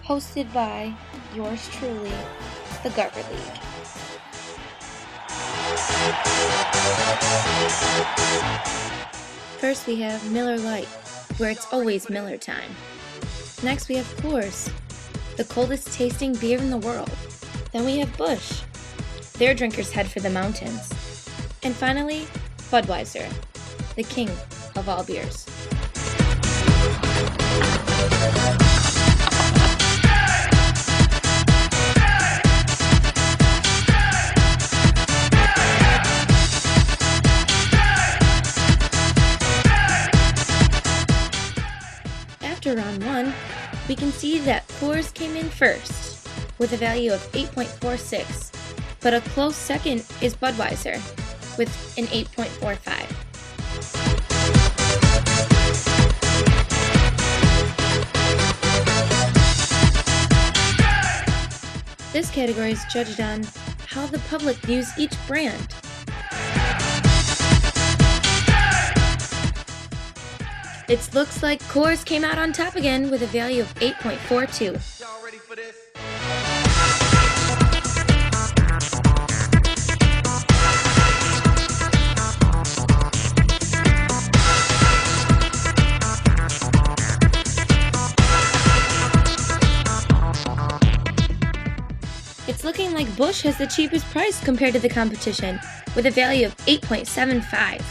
hosted by yours truly, the Garber League. First we have Miller Lite, where it's always Miller time. Next we have Coors, the coldest tasting beer in the world. Then we have Busch. Their drinkers head for the mountains. And finally, Budweiser, the king of all beers. After round 1, we can see that Coors came in first with a value of 8.46, but a close second is Budweiser with an 8.45. This category is judged on how the public views each brand. It looks like Coors came out on top again with a value of 8.42. Y'all ready for this? It's looking like Busch has the cheapest price compared to the competition, with a value of 8.75.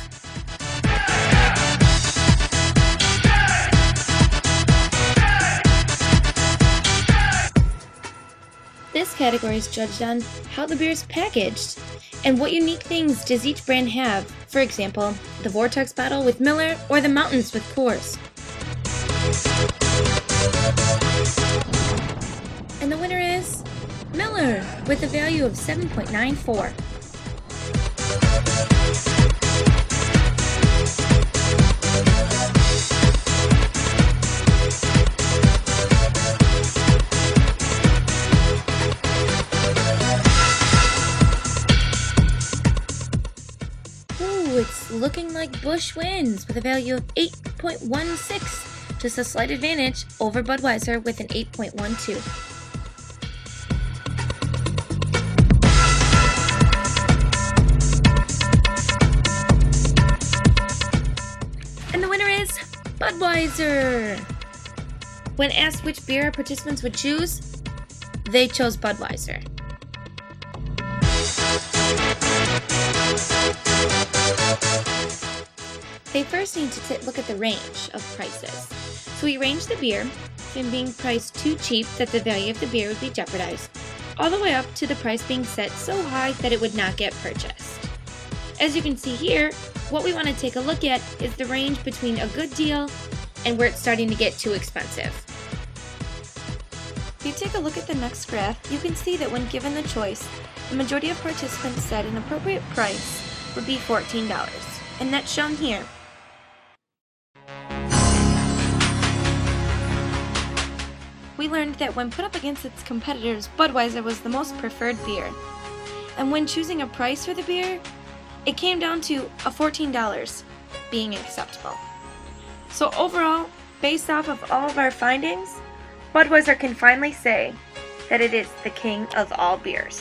This category is judged on how the beer is packaged and what unique things does each brand have. For example, the Vortex bottle with Miller or the Mountains with Coors. And the winner is Miller with a value of 7.94. It's looking like Busch wins with a value of 8.16, just a slight advantage over Budweiser with an 8.12. And the winner is Budweiser. When asked which beer our participants would choose, they chose Budweiser. They first need to look at the range of prices. So we range the beer from being priced too cheap that the value of the beer would be jeopardized, all the way up to the price being set so high that it would not get purchased. As you can see here, what we want to take a look at is the range between a good deal and where it's starting to get too expensive. If you take a look at the next graph, you can see that when given the choice, the majority of participants said an appropriate price would be $14, and that's shown here. We learned that when put up against its competitors, Budweiser was the most preferred beer. And when choosing a price for the beer, it came down to a $14 being acceptable. So overall, based off of all of our findings, Budweiser can finally say that it is the king of all beers.